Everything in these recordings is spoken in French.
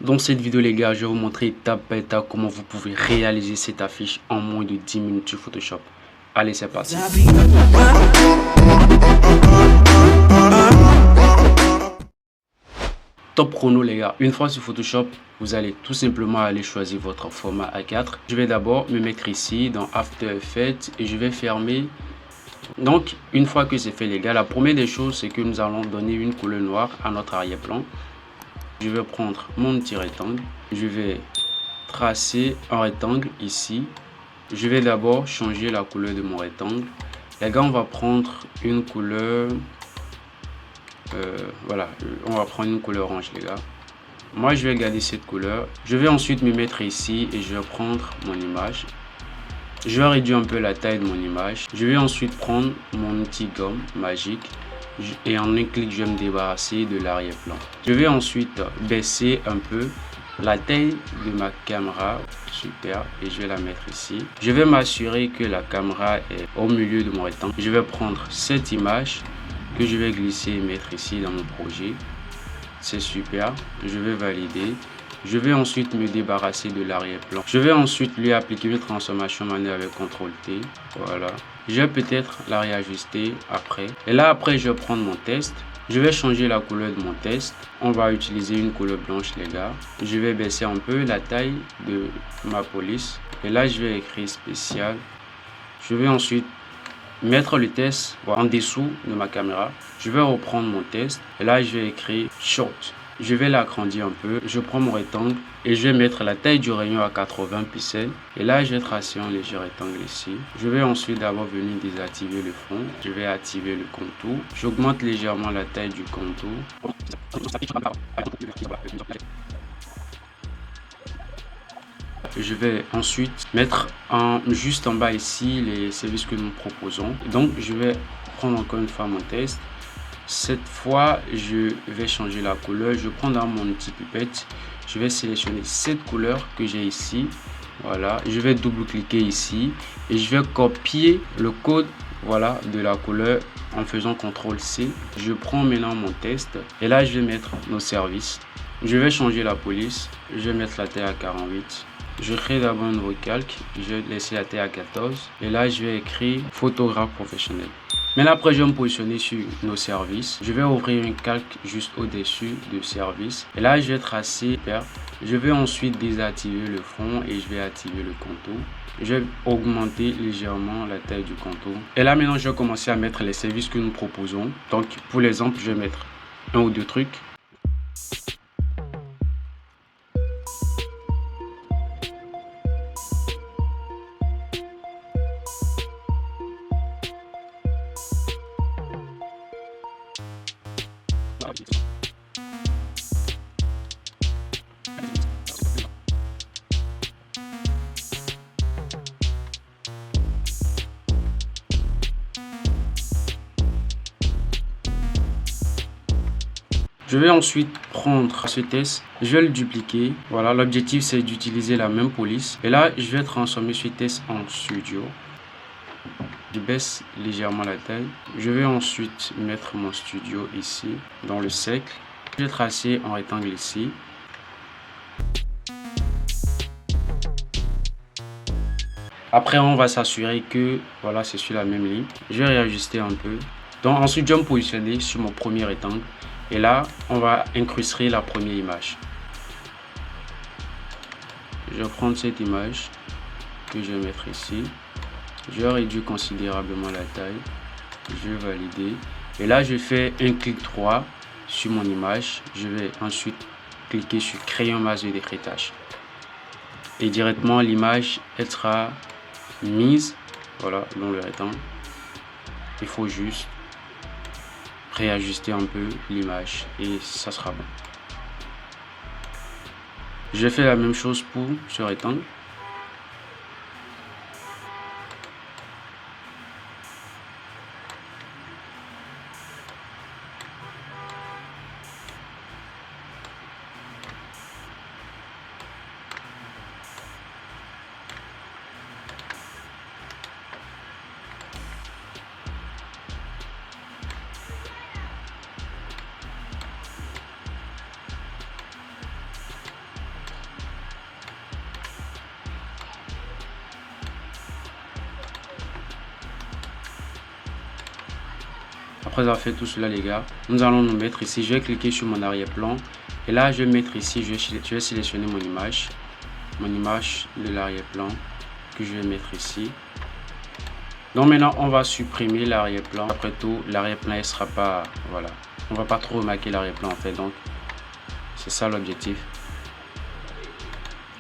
Dans cette vidéo les gars, je vais vous montrer étape par étape comment vous pouvez réaliser cette affiche en moins de 10 minutes sur Photoshop. Allez, c'est parti. Top chrono les gars. Une fois sur Photoshop, vous allez tout simplement aller choisir votre format A4. Je vais d'abord me mettre ici dans After Effects et je vais fermer. Donc une fois que c'est fait les gars, la première des choses c'est que nous allons donner une couleur noire à notre arrière-plan. Je vais prendre mon petit rectangle, je vais tracer un rectangle ici. Je vais d'abord changer la couleur de mon rectangle. Les gars, on va prendre une couleur, voilà, on va prendre une couleur orange les gars. Moi je vais garder cette couleur. Je vais ensuite me mettre ici et je vais prendre mon image. Je vais réduire un peu la taille de mon image. Je vais ensuite prendre mon outil gomme magique. Et en un clic, je vais me débarrasser de l'arrière-plan. Je vais ensuite baisser un peu la taille de ma caméra. Super. Et je vais la mettre ici. Je vais m'assurer que la caméra est au milieu de mon rectangle. Je vais prendre cette image que je vais glisser et mettre ici dans mon projet. C'est super. Je vais valider. Je vais ensuite me débarrasser de l'arrière-plan. Je vais ensuite lui appliquer une transformation manuelle avec CTRL-T. Voilà. Je vais peut-être la réajuster après. Et là, après, je vais prendre mon test. Je vais changer la couleur de mon test. On va utiliser une couleur blanche, les gars. Je vais baisser un peu la taille de ma police. Et là, je vais écrire spécial. Je vais ensuite mettre le test en dessous de ma caméra. Je vais reprendre mon test. Et là, je vais écrire short. Je vais l'agrandir un peu. Je prends mon rectangle et je vais mettre la taille du rayon à 80 pixels. Et là, je vais tracer un léger rectangle ici. Je vais ensuite d'abord venir désactiver le fond. Je vais activer le contour. J'augmente légèrement la taille du contour. Je vais ensuite mettre juste en bas ici les services que nous proposons. Donc, je vais prendre encore une fois mon test. Cette fois, je vais changer la couleur. Je prends dans mon outil pipette. Je vais sélectionner cette couleur que j'ai ici. Voilà. Je vais double-cliquer ici et je vais copier le code, voilà, de la couleur en faisant CTRL-C. Je prends maintenant mon test et là, je vais mettre nos services. Je vais changer la police. Je vais mettre la taille à 48. Je crée d'abord un nouveau calque. Je vais laisser la taille à 14 et là, je vais écrire photographe professionnel. Maintenant, après, je vais me positionner sur nos services. Je vais ouvrir un calque juste au-dessus du service. Et là, je vais tracer. Je vais ensuite désactiver le fond et je vais activer le contour. Je vais augmenter légèrement la taille du contour. Et là, maintenant, je vais commencer à mettre les services que nous proposons. Donc, pour l'exemple, je vais mettre un ou deux trucs. Je vais ensuite prendre ce test, je vais le dupliquer. Voilà, l'objectif c'est d'utiliser la même police. Et là, je vais transformer ce test en studio. Je baisse légèrement la taille. Je vais ensuite mettre mon studio ici, dans le cercle. Je vais tracer un rectangle ici. Après, on va s'assurer que voilà, c'est sur la même ligne. Je vais réajuster un peu. Donc ensuite, je vais me positionner sur mon premier rectangle. Et là, on va incruster la première image. Je vais prendre cette image que je vais mettre ici. Je vais réduire considérablement la taille. Je vais valider. Et là, je fais un clic droit sur mon image. Je vais ensuite cliquer sur crayon masse de décrétage. Et directement, l'image, elle sera mise, voilà, dans le rectangle. Il faut juste réajuster un peu l'image et ça sera bon. Je fais la même chose pour ce rectangle. Après avoir fait tout cela les gars, nous allons nous mettre ici. Je vais cliquer sur mon arrière-plan. Et là je vais mettre ici, je vais sélectionner mon image de l'arrière-plan que je vais mettre ici. Donc maintenant on va supprimer l'arrière-plan. Après tout, l'arrière-plan ne sera pas, voilà, on va pas trop remarquer l'arrière-plan en fait. Donc c'est ça l'objectif.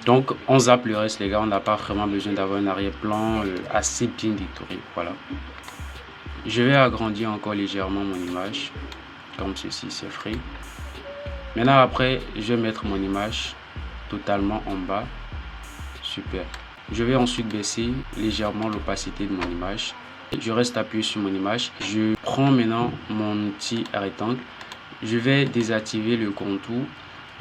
Donc on zappe le reste les gars, on n'a pas vraiment besoin d'avoir un arrière-plan assez bien détouré. Voilà. Je vais agrandir encore légèrement mon image, comme ceci, c'est free. Maintenant après, je vais mettre mon image totalement en bas. Super. Je vais ensuite baisser légèrement l'opacité de mon image. Je reste appuyé sur mon image. Je prends maintenant mon outil rectangle. Je vais désactiver le contour.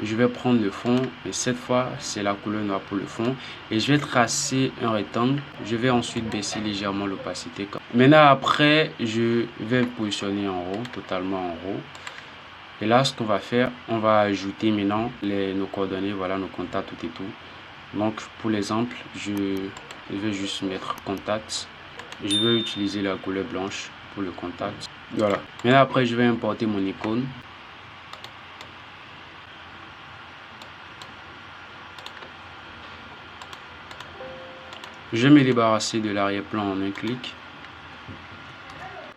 Je vais prendre le fond, et cette fois c'est la couleur noire pour le fond, et je vais tracer un rectangle. Je vais ensuite baisser légèrement l'opacité. Maintenant après, je vais positionner en haut, totalement en haut. Et là ce qu'on va faire, on va ajouter maintenant nos coordonnées, voilà, nos contacts, tout et tout. Donc pour l'exemple, je vais juste mettre contact. Je vais utiliser la couleur blanche pour le contact. Voilà. Maintenant après, je vais importer mon icône. Je vais me débarrasser de l'arrière-plan en un clic.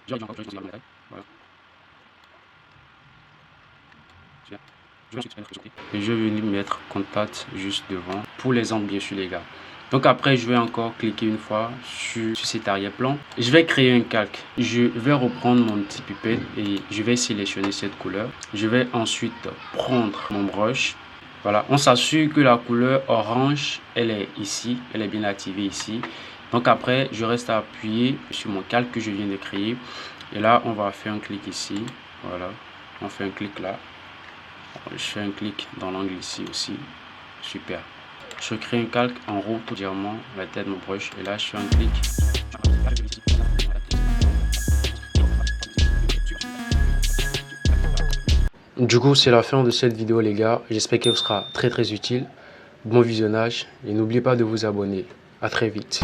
Voilà. Et je vais venir mettre contact juste devant. Pour l'exemple, bien sûr, les gars. Donc après, je vais encore cliquer une fois sur cet arrière-plan. Je vais créer un calque. Je vais reprendre mon petit pipette et je vais sélectionner cette couleur. Je vais ensuite prendre mon brush. Voilà, on s'assure que la couleur orange, elle est ici, elle est bien activée ici. Donc après, je reste appuyé sur mon calque que je viens de créer. Et là, on va faire un clic ici. Voilà, on fait un clic là. Je fais un clic dans l'angle ici aussi. Super. Je crée un calque en haut, tout diamant, la tête de mon brush. Et là, je fais un clic. Du coup, c'est la fin de cette vidéo les gars. J'espère qu'elle vous sera très utile. Bon visionnage et n'oubliez pas de vous abonner. À très vite.